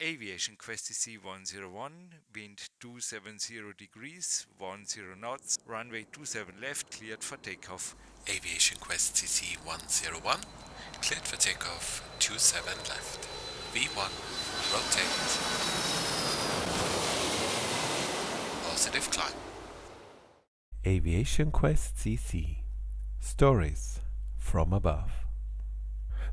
aviation-quest.cc 101, wind 270 degrees, 10 knots, runway 27 left, cleared for takeoff. aviation-quest.cc 101, cleared for takeoff 27 left. V1, rotate. Positive climb. aviation-quest.cc Stories from above.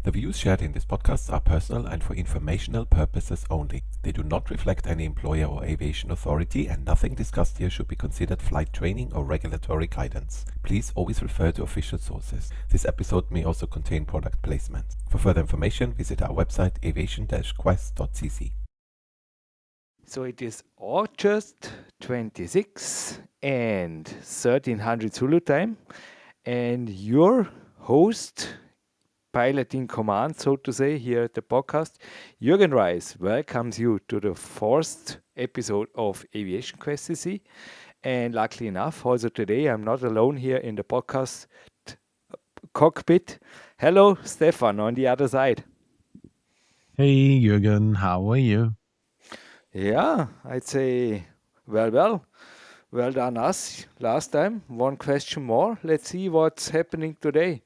The views shared in this podcast are personal and for informational purposes only. They do not reflect any employer or aviation authority, and nothing discussed here should be considered flight training or regulatory guidance. Please always refer to official sources. This episode may also contain product placement. For further information, visit our website aviation-quest.cc. So it is August 26 and 1300 Zulu time, and your host, pilot in command, so to say, here at the podcast, Jürgen Reis, welcomes you to the fourth episode of Aviation Quest CC. And luckily enough, also today, I'm not alone here in the podcast cockpit. Hello, Stefan, on the other side. Hey, Jürgen, how are you? Yeah, I'd say, well done us last time. One question more. Let's see what's happening today.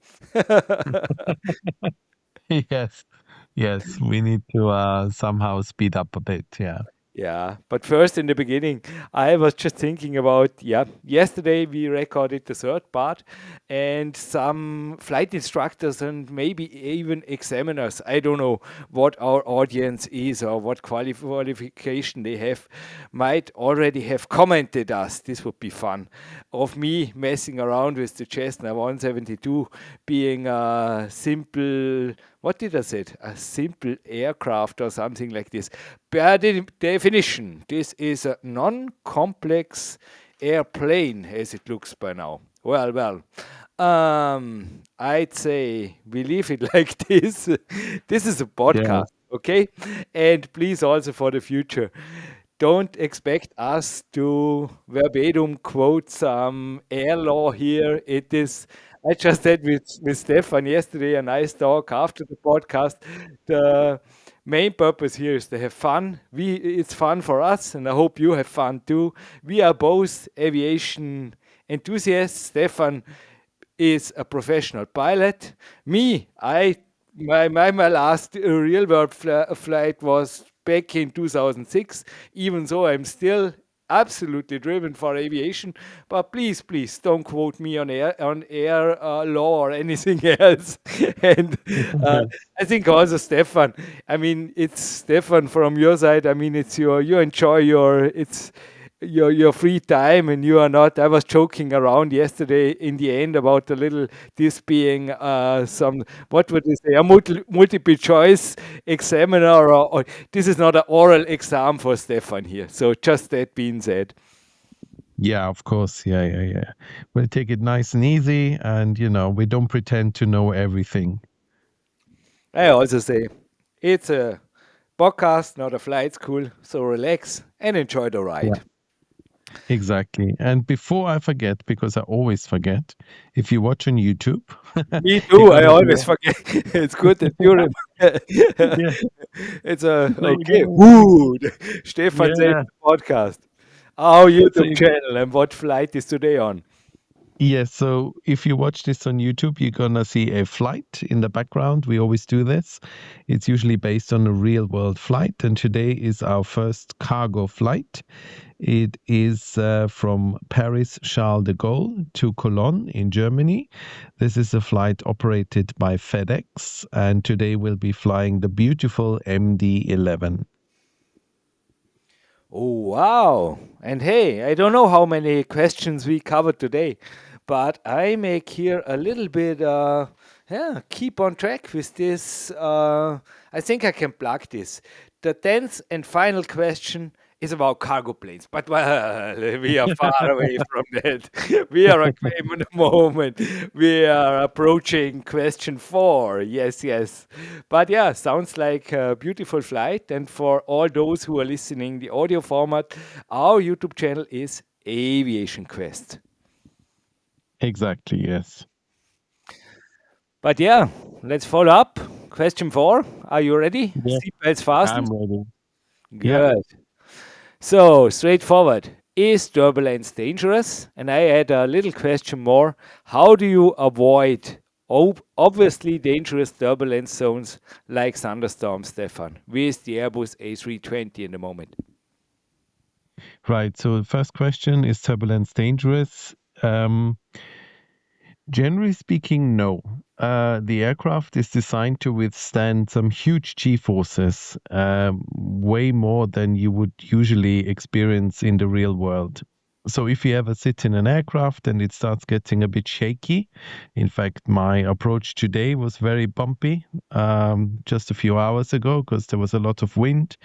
Yes, we need to somehow speed up a bit, yeah. Yeah, but first in the beginning, I was just thinking about, yesterday we recorded the third part and some flight instructors and maybe even examiners. I don't know what our audience is or what qualification they have, might already have commented us. This would be fun. Of me messing around with the Cessna 172 being a simple, what did I say? A simple aircraft or something like this. By definition, this is a non-complex airplane as it looks by now. Well. I'd say we leave it like this. This is a Yeah, podcast, okay? And please also for the future, don't expect us to verbatim quote some air law here. It is, I just had with Stefan yesterday a nice talk after the podcast. The main purpose here is to have fun. It's fun for us, and I hope you have fun too. We are both aviation enthusiasts. Stefan is a professional pilot. Me, my last real world flight was back in 2006. Even though I'm still absolutely driven for aviation, but please don't quote me on air law or anything else. And uh, I think also Stefan. I mean, it's Stefan from your side. I mean, it's you enjoy your free time and you are not. I was joking around yesterday in the end about the little this being some, what would you say, a multiple choice examiner, or this is not an oral exam for Stefan here. So just that being said. yeah, of course. Yeah. We'll take it nice and easy, and we don't pretend to know everything. I also say it's a podcast, not a flight school. So relax and enjoy the Yeah, ride. exactly. And before I forget, because I always forget, if you watch on YouTube, Me you're too. I gonna always hear. forget. It's good that you remember. Yeah, It's a so you're okay. gonna. Woo! Stefan said Yeah. the podcast. Our So YouTube you channel and what flight is today on? Yes, so if you watch this on YouTube, you're gonna see a flight in the background. We always do this. It's usually based on a real world flight, and today is our first cargo flight. It is from Paris Charles de Gaulle to Cologne in Germany. This is a flight operated by FedEx, and today we'll be flying the beautiful MD-11. Oh wow! And hey, I don't know how many questions we covered today, but I make here a little bit. Keep on track with this. I think I can plug this. The 10th and final question is about cargo planes, but well, we are far away from that. We are a claim in the moment. We are approaching question 4. Yes. But yeah, sounds like a beautiful flight. And for all those who are listening, the audio format, our YouTube channel is Aviation Quest. Exactly, yes. But yeah, let's follow up. Question 4. Are you ready? Yeah, Seatbelts I'm fastened. ready. Yeah. Good. So, straightforward. Is turbulence dangerous? And I had a little question more. How do you avoid obviously dangerous turbulence zones like thunderstorms, Stefan, with the Airbus A320 in the moment? Right. So the first question, is turbulence dangerous? Um, Generally speaking, no. The aircraft is designed to withstand some huge G forces, way more than you would usually experience in the real world. So, if you ever sit in an aircraft and it starts getting a bit shaky, in fact, my approach today was very bumpy just a few hours ago because there was a lot of wind.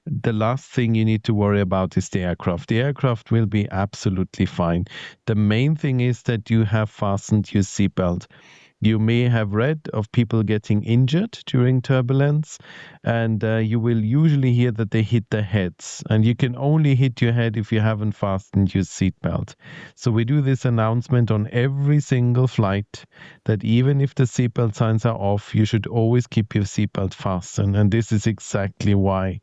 The last thing you need to worry about is the aircraft. The aircraft will be absolutely fine. The main thing is that you have fastened your seatbelt. You may have read of people getting injured during turbulence, and you will usually hear that they hit their heads. And you can only hit your head if you haven't fastened your seatbelt. So we do this announcement on every single flight that even if the seatbelt signs are off, you should always keep your seatbelt fastened. And this is exactly why.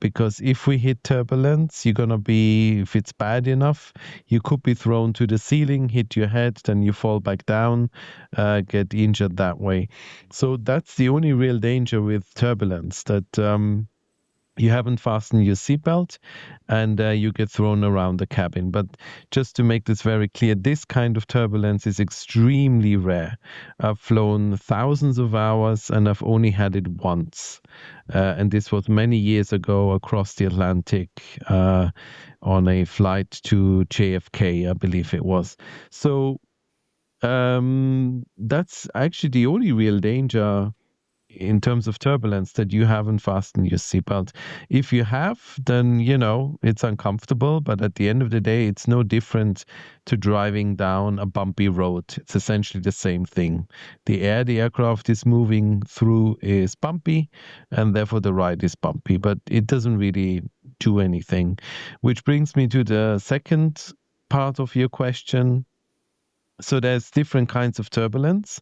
Because if we hit turbulence, you're going to be, if it's bad enough, you could be thrown to the ceiling, hit your head, then you fall back down, get injured that way. So that's the only real danger with turbulence, that you haven't fastened your seatbelt and you get thrown around the cabin. But just to make this very clear, this kind of turbulence is extremely rare. I've flown thousands of hours and I've only had it once. And this was many years ago across the Atlantic on a flight to JFK, I believe it was. So that's actually the only real danger in terms of turbulence, that you haven't fastened your seatbelt. If you have, then it's uncomfortable, but at the end of the day, it's no different to driving down a bumpy road. It's essentially the same thing. The air the aircraft is moving through is bumpy, and therefore the ride is bumpy, but it doesn't really do anything. Which brings me to the second part of your question. So there's different kinds of turbulence.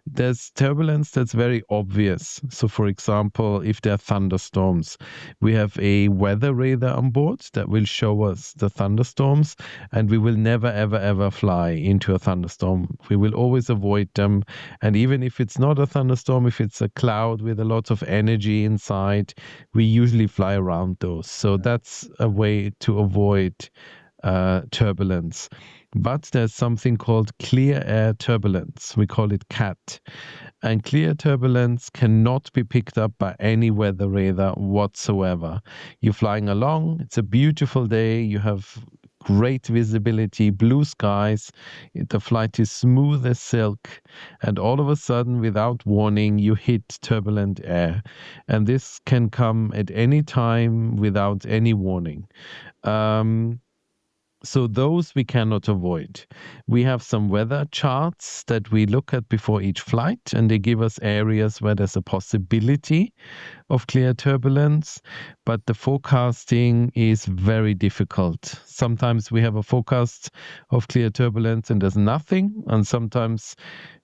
There's turbulence that's very obvious. So, for example, if there are thunderstorms, we have a weather radar on board that will show us the thunderstorms, and we will never, ever, ever fly into a thunderstorm. We will always avoid them. And even if it's not a thunderstorm, if it's a cloud with a lot of energy inside, we usually fly around those. So, that's a way to avoid turbulence. But there's something called clear air turbulence. We call it CAT. And clear turbulence cannot be picked up by any weather radar whatsoever. You're flying along, it's a beautiful day, you have great visibility, blue skies, the flight is smooth as silk, and all of a sudden, without warning, you hit turbulent air. And this can come at any time without any warning. Um, so those we cannot avoid. We have some weather charts that we look at before each flight, and they give us areas where there's a possibility of clear turbulence, but the forecasting is very difficult. Sometimes we have a forecast of clear turbulence and there's nothing, and sometimes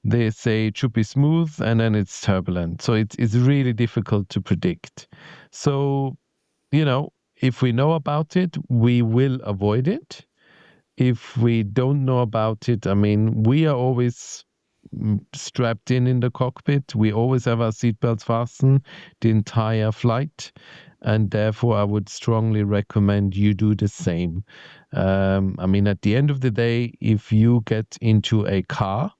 they say it should be smooth and then it's turbulent. So it's really difficult to predict. So, if we know about it, we will avoid it. If we don't know about it, I mean, we are always strapped in the cockpit. We always have our seatbelts fastened the entire flight. And therefore, I would strongly recommend you do the same. I mean, at the end of the day, if you get into a car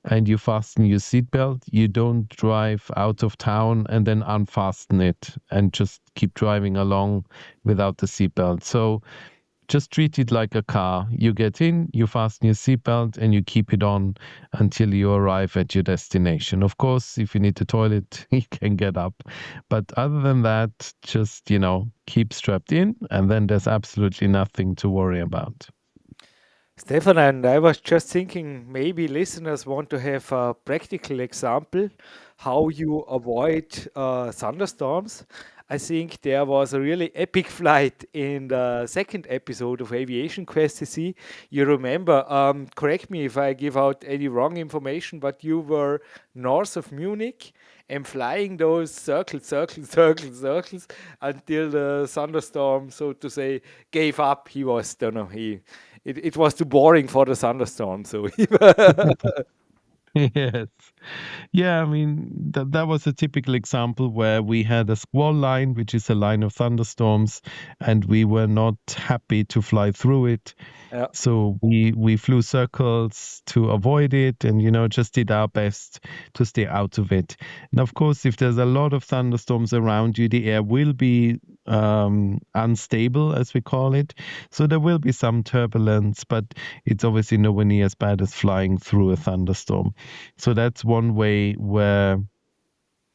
and you fasten your seatbelt, you don't drive out of town and then unfasten it and just keep driving along without the seatbelt. So, just treat it like a car. You get in, you fasten your seatbelt, and you keep it on until you arrive at your destination. Of course, if you need the toilet, you can get up. But other than that, just, keep strapped in, and then there's absolutely nothing to worry about. Stefan, and I was just thinking maybe listeners want to have a practical example how you avoid thunderstorms. I think there was a really epic flight in the second episode of Aviation Quest CC. You remember, correct me if I give out any wrong information, but you were north of Munich and flying those circles, circles, circles, circles until the thunderstorm, so to say, gave up. He was, don't know, it was too boring for the thunderstorm. So Yes. Yeah, I mean, that was a typical example where we had a squall line, which is a line of thunderstorms, and we were not happy to fly through it. yeah. So we flew circles to avoid it and, just did our best to stay out of it. And of course, if there's a lot of thunderstorms around you, the air will be unstable, as we call it. So there will be some turbulence, but it's obviously nowhere near as bad as flying through a thunderstorm. So that's one way where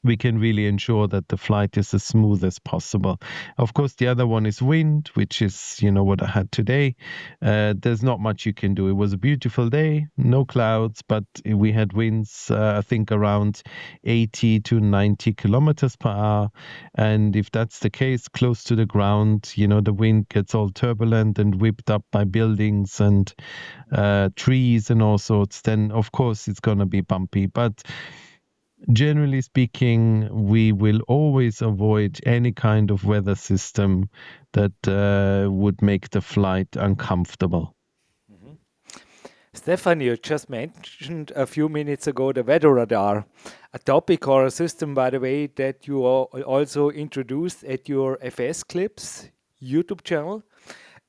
we can really ensure that the flight is as smooth as possible. Of course, the other one is wind, which is, what I had today. There's not much you can do. It was a beautiful day, no clouds, but we had winds, I think, around 80 to 90 kilometers per hour. And if that's the case, close to the ground, the wind gets all turbulent and whipped up by buildings and trees and all sorts, then of course it's going to be bumpy. But generally speaking, we will always avoid any kind of weather system that would make the flight uncomfortable. Stefan, you just mentioned a few minutes ago the weather radar, a topic or a system, by the way, that you also introduced at your FS Clips YouTube channel.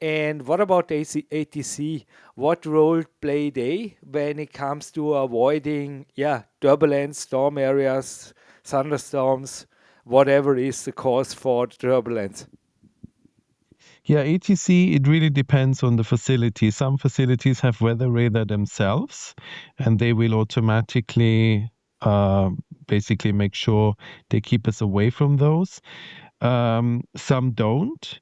And what about ATC? What role play they when it comes to avoiding, turbulence, storm areas, thunderstorms, whatever is the cause for the turbulence? Yeah, ATC, it really depends on the facility. Some facilities have weather radar themselves, and they will automatically uh, basically make sure they keep us away from those. Some don't.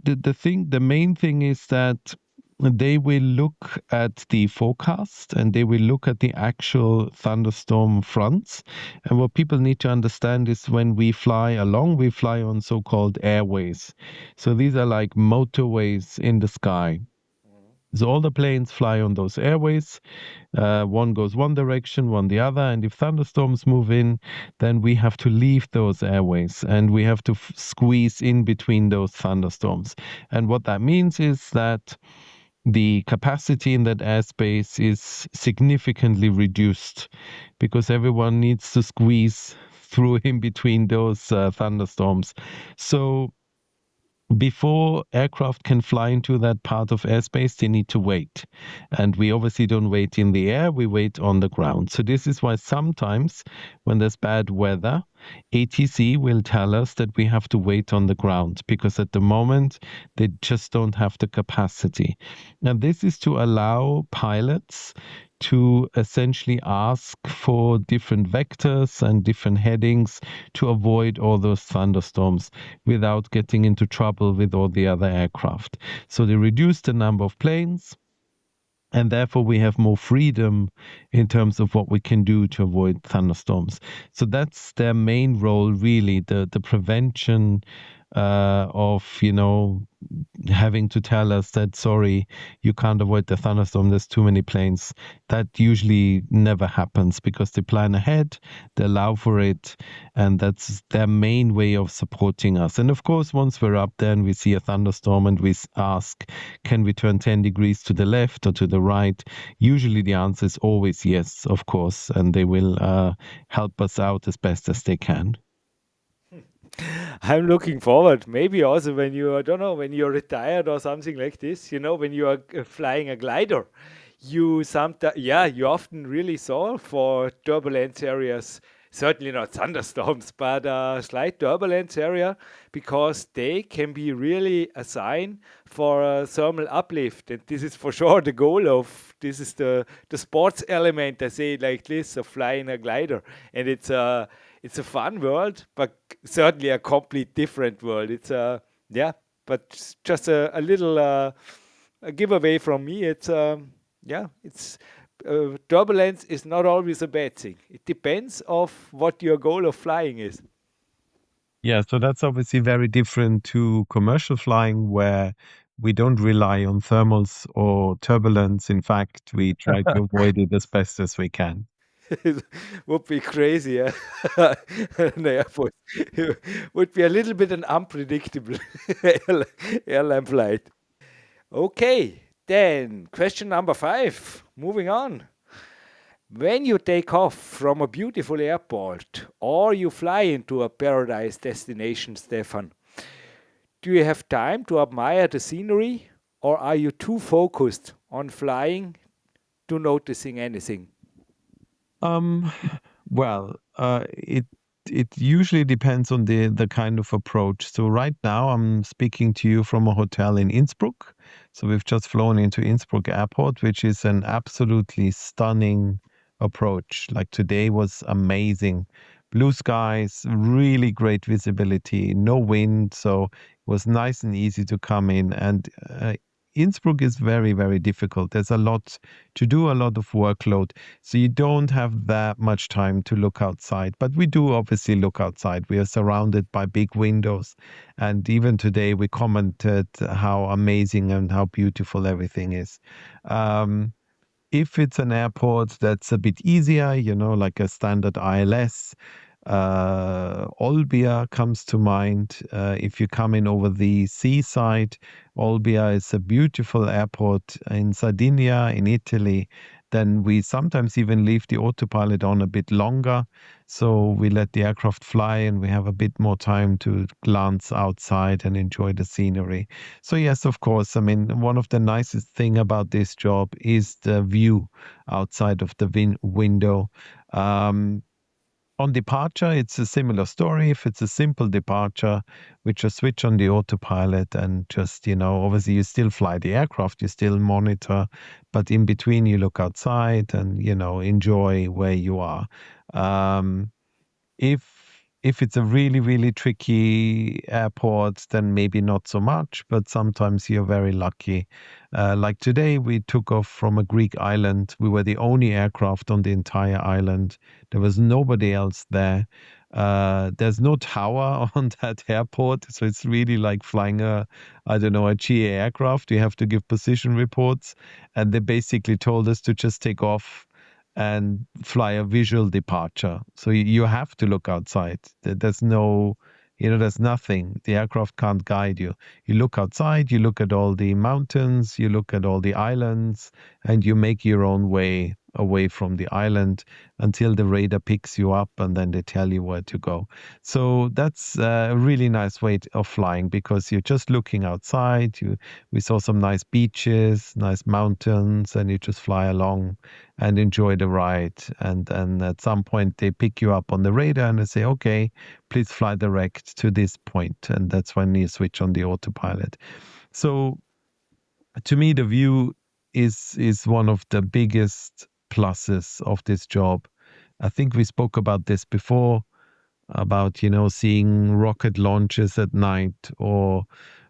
The main thing is that they will look at the forecast and they will look at the actual thunderstorm fronts. And what people need to understand is when we fly along, we fly on so-called airways. So these are like motorways in the sky. So all the planes fly on those airways. One goes one direction, one the other. And if thunderstorms move in, then we have to leave those airways and we have to squeeze in between those thunderstorms. And what that means is that the capacity in that airspace is significantly reduced because everyone needs to squeeze through in between those thunderstorms. So before aircraft can fly into that part of airspace, they need to wait. And we obviously don't wait in the air, we wait on the ground. So this is why sometimes when there's bad weather, ATC will tell us that we have to wait on the ground because at the moment they just don't have the capacity. Now, this is to allow pilots to essentially ask for different vectors and different headings to avoid all those thunderstorms without getting into trouble with all the other aircraft. So they reduce the number of planes, and therefore we have more freedom in terms of what we can do to avoid thunderstorms. So that's their main role, really, the prevention of having to tell us that, sorry, you can't avoid the thunderstorm, there's too many planes. That usually never happens because they plan ahead, they allow for it, and that's their main way of supporting us. And of course, once we're up there and we see a thunderstorm and we ask, can we turn 10 degrees to the left or to the right? Usually the answer is always yes, of course, and they will help us out as best as they can. I'm looking forward. Maybe also when you, I don't know, when you're retired or something like this, when you are flying a glider, you sometimes, you often really saw for turbulence areas, certainly not thunderstorms, but a slight turbulence area because they can be really a sign for a thermal uplift. And this is for sure the goal of this is the sports element, I say it like this, of flying a glider. And it's a fun world, but certainly a complete different world. It's but just a little a giveaway from me. It's turbulence is not always a bad thing. It depends of what your goal of flying is. Yeah, so that's obviously very different to commercial flying where we don't rely on thermals or turbulence. In fact, we try to avoid it as best as we can. It would be crazy, yeah. An airport would be a little bit an unpredictable airline flight. Okay, then question number 5. Moving on. When you take off from a beautiful airport or you fly into a paradise destination, Stefan, do you have time to admire the scenery or are you too focused on flying to noticing anything? Um, it usually depends on the kind of approach. So right now I'm speaking to you from a hotel in Innsbruck. So we've just flown into Innsbruck Airport, which is an absolutely stunning approach. Like today was amazing. Blue skies, really great visibility, no wind, so it was nice and easy to come in. And Innsbruck is very, very difficult. There's a lot to do, a lot of workload. So you don't have that much time to look outside, but we do obviously look outside. We are surrounded by big windows. And even today, we commented how amazing and how beautiful everything is. Um, if it's an airport that's a bit easier, like a standard ILS, Olbia comes to mind. If you come in over the seaside, Olbia is a beautiful airport in Sardinia, in Italy. Then we sometimes even leave the autopilot on a bit longer. So we let the aircraft fly and we have a bit more time to glance outside and enjoy the scenery. So yes, of course. I mean, one of the nicest thing about this job is the view outside of the window. Um, on departure, it's a similar story. If it's a simple departure, we just switch on the autopilot and just, obviously you still fly the aircraft, you still monitor, but in between you look outside and, enjoy where you are. Um, if it's a really, really tricky airport, then maybe not so much, but sometimes you're very lucky. Like today, we took off from a Greek island. We were the only aircraft on the entire island. There was nobody else there. There's no tower on that airport, so it's really like flying I don't know, a GA aircraft. You have to give position reports, and they basically told us to just take off and fly a visual departure. So you have to look outside. There's no, there's nothing. The aircraft can't guide you. You look outside, you look at all the mountains, you look at all the islands, and you make your own way away from the island until the radar picks you up and then they tell you where to go. So that's a really nice way of flying because you're just looking outside. We saw some nice beaches, nice mountains, and you just fly along and enjoy the ride. And then at some point they pick you up on the radar and they say, okay, please fly direct to this point. And that's when you switch on the autopilot. So to me, the view is one of the biggest pluses of this job. I think we spoke about this before about, seeing rocket launches at night or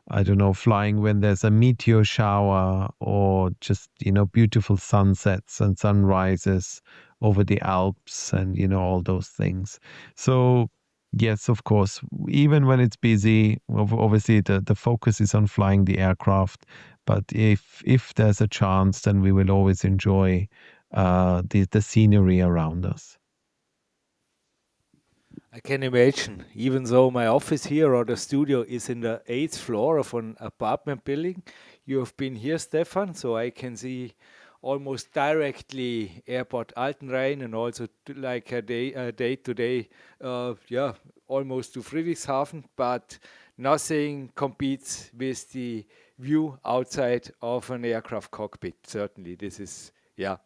I don't know, flying when there's a meteor shower or just, beautiful sunsets and sunrises over the Alps and, all those things. So, yes, of course, even when it's busy, obviously the focus is on flying the aircraft. But if there's a chance, then we will always enjoy the scenery around us. I can imagine, even though my office here or the studio is in the eighth floor of an apartment building, you have been here, Stefan, so I can see almost directly Airport Altenrhein and also like a day to day, yeah, almost to Friedrichshafen, but nothing competes with the view outside of an aircraft cockpit. Certainly, this is, yeah,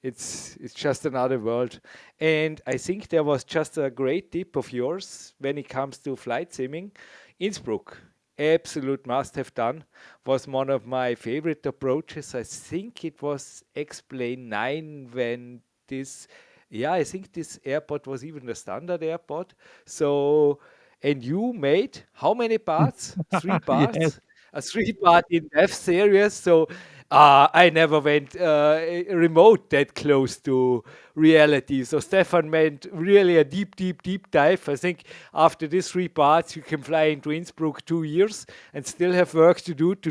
it's just another world. And I think there was just a great tip of yours when it comes to flight simming. Innsbruck, absolute must have done, was one of my favorite approaches. I think it was X-Plane 9 when this, yeah, I think this airport was even the standard airport. So, and you made how many parts? Three Yes. parts? A three-part in-depth series. So I never went remote that close to reality. So Stefan made really a deep dive. I think after these three parts, you can fly into Innsbruck 2 years and still have work to do it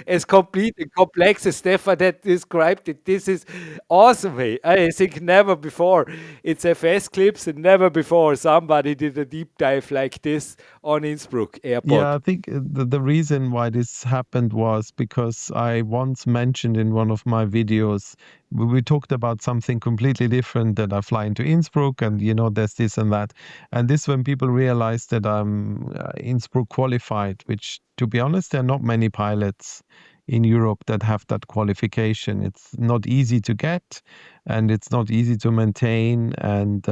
as complete and complex as Stefan had described it. This is awesome. Hey. I think never before. It's FS clips and never before somebody did a deep dive like this on Innsbruck Yeah, airport. I think the reason why this happened was because I once mentioned in one of my videos, we talked about something completely different, that I fly into Innsbruck and, there's this and that. And this when people realized that I'm Innsbruck qualified, which, to be honest, there are not many pilots in Europe that have that qualification. It's not easy to get and it's not easy to maintain. And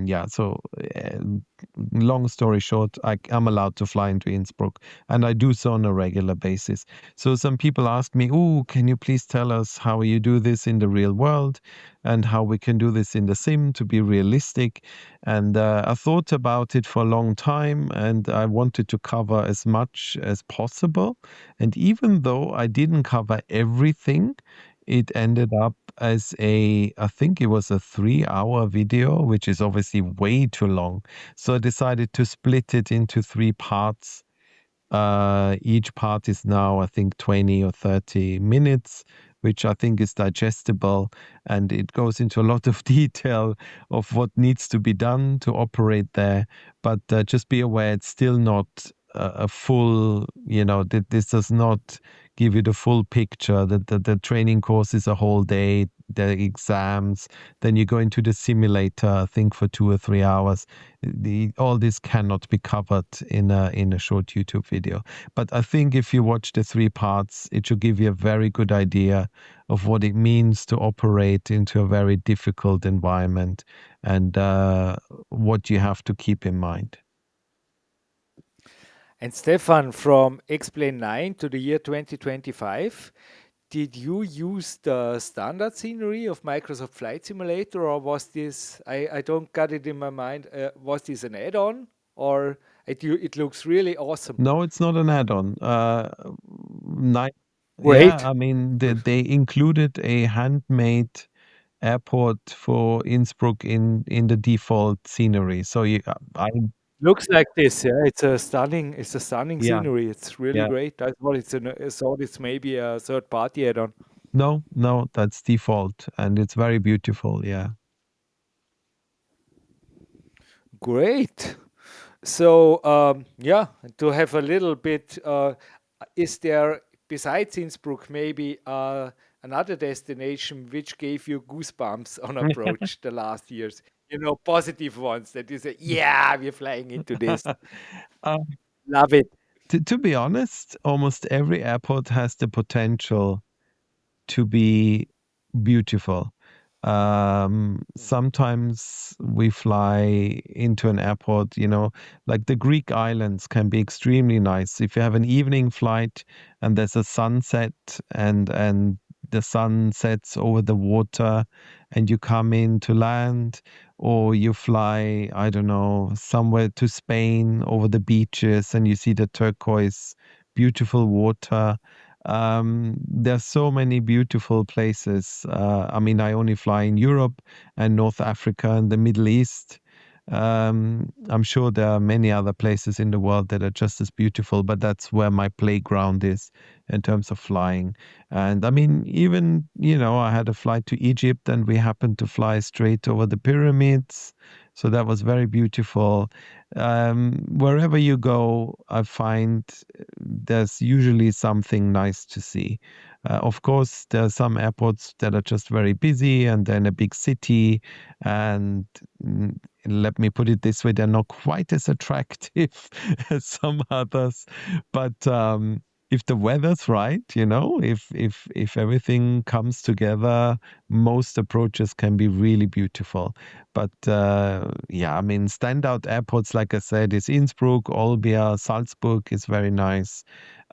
yeah, so long story short, I'm allowed to fly into Innsbruck, and I do so on a regular basis. So some people ask me, "Oh, can you please tell us how you do this in the real world, and how we can do this in the sim to be realistic?" And I thought about it for a long time, and I wanted to cover as much as possible. And even though I didn't cover everything, it ended up as I think it was a 3-hour video, which is obviously way too long. So I decided to split it into 3 parts. Each part is now, I think, 20 or 30 minutes, which I think is digestible. And it goes into a lot of detail of what needs to be done to operate there. But just be aware, it's still not a full, this does not give you the full picture. The training course is a whole day, the exams, then you go into the simulator, I think, for 2 or 3 hours. All this cannot be covered in a short YouTube video. But I think if you watch the 3 parts, it should give you a very good idea of what it means to operate into a very difficult environment, and what you have to keep in mind. And Stefan, from Explain 9 to the year 2025, did you use the standard scenery of Microsoft Flight Simulator, or was this, I don't got it in my mind, was this an add-on, or it looks really awesome? No, it's not an add-on. Yeah, Great. I mean, they included a handmade airport for Innsbruck in the default scenery. So Looks like this, yeah. It's a stunning yeah, scenery. It's really yeah. great. I thought it's maybe a third party add-on. No, no, that's default, and it's very beautiful. Yeah. Great. So, yeah, to have a little bit, is there, besides Innsbruck, maybe another destination which gave you goosebumps on approach the last years? Positive ones that you say, yeah, we're flying into this. Uh, Love it. to be honest, almost every airport has the potential to be beautiful. Sometimes we fly into an airport, like the Greek islands can be extremely nice. If you have an evening flight and there's a sunset, and the sun sets over the water and you come in to land, or you fly, I don't know, somewhere to Spain over the beaches and you see the turquoise, beautiful water. There's so many beautiful places. I mean, I only fly in Europe and North Africa and the Middle East. I'm sure there are many other places in the world that are just as beautiful, but that's where my playground is in terms of flying. And I mean, even, I had a flight to Egypt and we happened to fly straight over the pyramids. So that was very beautiful. Wherever you go, I find there's usually something nice to see. Of course, there are some airports that are just very busy, and then a big city, and let me put it this way, they're not quite as attractive as some others. But if the weather's right, if everything comes together, most approaches can be really beautiful. But yeah, I mean, standout airports, like I said, is Innsbruck, Olbia, Salzburg is very nice.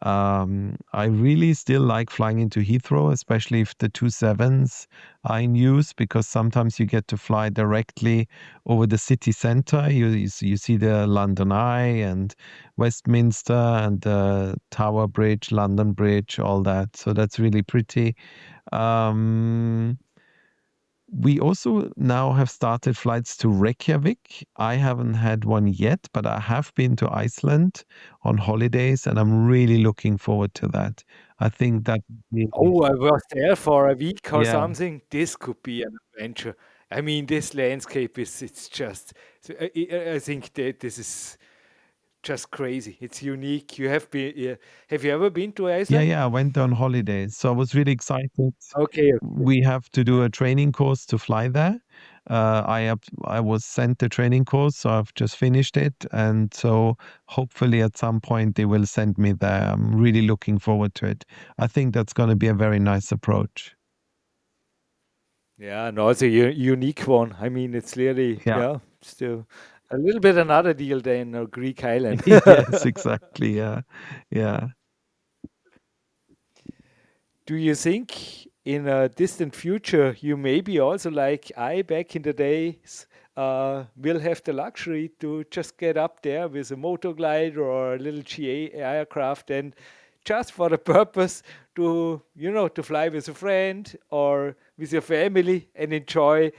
I really still like flying into Heathrow, especially if the 27s are in use, because sometimes you get to fly directly over the city center. You see the London Eye and Westminster and the Tower Bridge, London Bridge, all that. So that's really pretty. Um, we also now have started flights to Reykjavik. I haven't had one yet, but I have been to Iceland on holidays, and I'm really looking forward to that. I think that really, Oh, I was there for a week or yeah, something. This could be an adventure. I mean, this landscape is, it's just, so I think that this is just crazy. It's unique. You have been, yeah. Have you ever been to yeah, Iceland? yeah. I went on holidays, so I was really excited. Okay, okay. We have to do Yeah. a training course to fly there. I was sent the training course, so I've just finished it, and so hopefully at some point they will send me there. I'm really looking forward to it. I think that's going to be a very nice approach. Yeah, no, it's a unique one. I mean, it's really, Yeah. yeah, still a little bit another deal than a Greek island. Yes, exactly. Yeah. Yeah. Do you think in a distant future you maybe also like I back in the days will have the luxury to just get up there with a motor glider or a little GA aircraft and just for the purpose to to fly with a friend or with your family and enjoy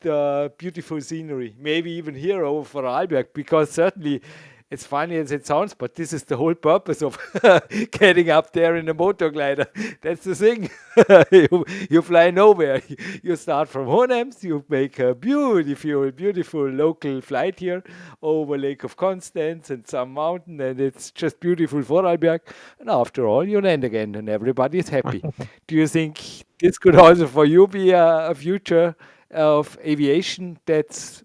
the beautiful scenery, maybe even here over for Vorarlberg, because certainly it's funny as it sounds, but this is the whole purpose of getting up there in a motor glider. That's the thing. You fly nowhere. You start from Hohenems, you make a beautiful, beautiful local flight here over Lake of Constance and some mountain, and it's just beautiful Vorarlberg. And after all, you land again, and everybody is happy. Do you think this could also for you be a future of aviation that's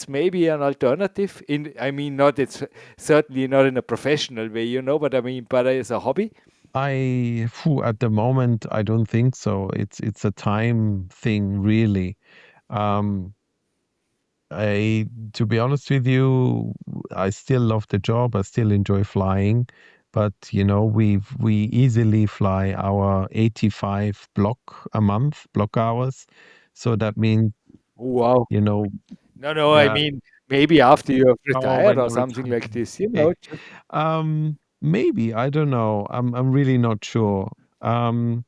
maybe an alternative in, I mean, not, it's certainly not in a professional way, but I mean, but as a hobby? At the moment, I don't think so. It's a time thing, really. Um, I, to be honest with you, I still love the job. I still enjoy flying, but we easily fly our 85 block hours. So that means, Wow. you know, No, I yeah. mean, maybe after you have Oh, retired when or I something retire. like this, Okay. just, Maybe, I don't know. I'm really not sure. Um,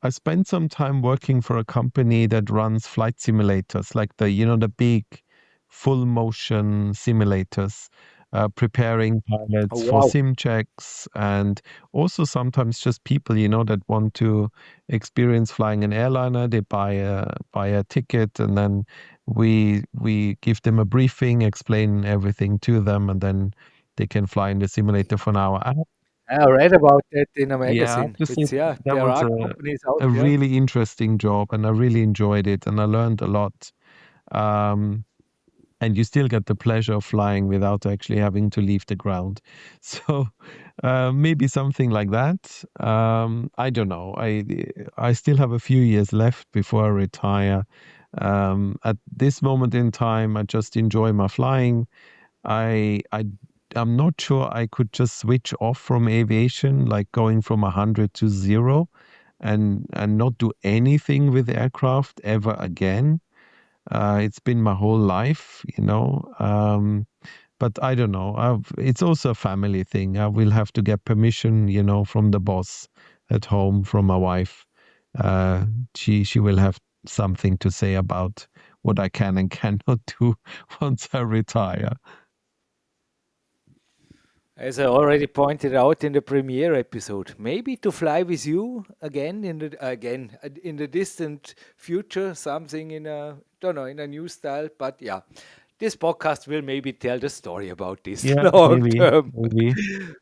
I spent some time working for a company that runs flight simulators, like the big full motion simulators, preparing oh, pilots for wow. sim checks, and also sometimes just people, that want to experience flying an airliner. They buy a ticket, and then we give them a briefing, explain everything to them, and then they can fly in the simulator for an hour. I read about that in a Yeah, I have magazine. to say It's, yeah, that there was are a companies out a there. really interesting job, and I really enjoyed it, and I learned a lot. Um, and you still get the pleasure of flying without actually having to leave the ground. So maybe something like that. I don't know. I still have a few years left before I retire. At this moment in time, I just enjoy my flying. I I'm not sure I could just switch off from aviation, like going from 100 to zero, and not do anything with aircraft ever again. It's been my whole life. But I don't know. It's also a family thing. I will have to get permission, from the boss at home, from my wife. Uh, she will have something to say about what I can and cannot do once I retire. As I already pointed out in the premiere episode, maybe to fly with you in the distant future, something in a don't know in a new style. But yeah, this podcast will maybe tell the story about this Yeah, long maybe, term. maybe.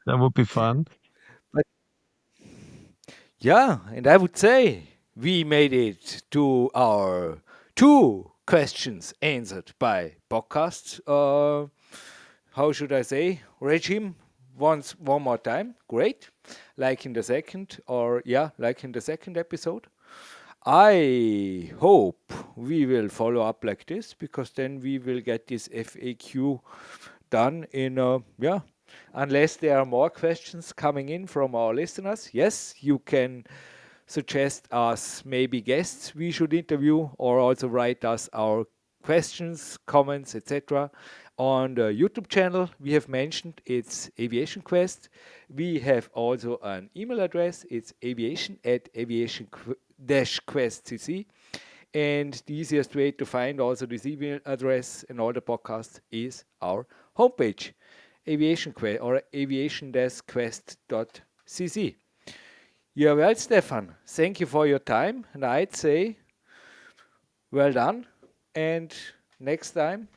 That would be fun. But yeah, and I would say we made it to our two questions answered by podcast. How should I say, regime once one more time. Great. Like in the second, or yeah, like in the second episode. I hope we will follow up like this because then we will get this FAQ done in unless there are more questions coming in from our listeners. Yes, you can suggest us maybe guests we should interview or also write us our questions, comments, etc. On the YouTube channel we have mentioned, it's Aviation Quest. We have also an email address, it's aviation@aviation-quest.cc. And the easiest way to find also this email address and all the podcasts is our homepage, Aviation Quest or aviation-quest.cc. You're well, Stefan. Thank you for your time. And I'd say, well done. And next time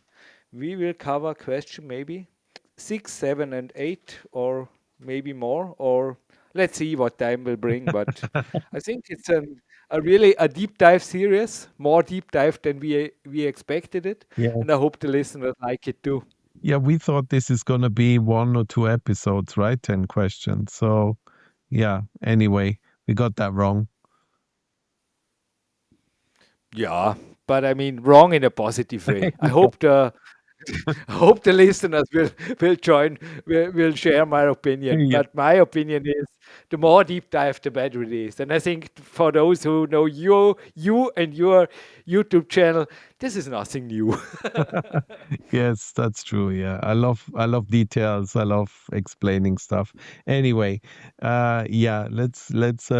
we will cover question maybe 6, 7, and 8, or maybe more, or let's see what time will bring. But I think it's a really a deep dive series, more deep dive than we expected it, Yeah. and I hope the listeners like it too. Yeah, we thought this is going to be 1 or 2 episodes, right? 10 questions. So, yeah, anyway, we got that wrong. Yeah, but I mean, wrong in a positive way. I Yeah. hope the I hope the listeners will join, will share my opinion. Yeah. But my opinion is the more deep dive, the better it is. And I think for those who know you and your YouTube channel, this is nothing new. Yes, that's true. Yeah. I love details. I love explaining stuff. Anyway, yeah, let's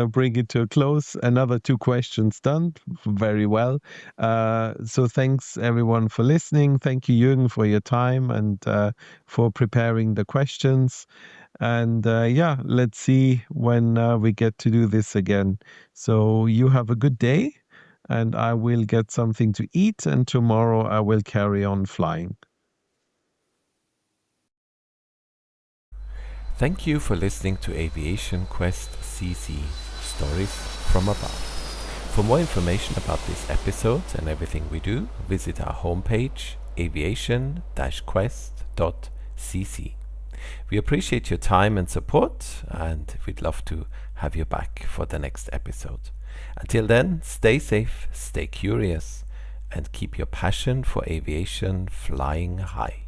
bring it to a close. Another 2 questions done. Very well. So thanks everyone for listening. Thank you, Jürgen, for your time and for preparing the questions. And yeah, let's see when we get to do this again. So you have a good day, and I will get something to eat, and tomorrow I will carry on flying. Thank you for listening to Aviation Quest CC Stories from Above. For more information about this episode and everything we do, visit our homepage aviation-quest.cc. We appreciate your time and support, and we'd love to have you back for the next episode. Until then, stay safe, stay curious, and keep your passion for aviation flying high.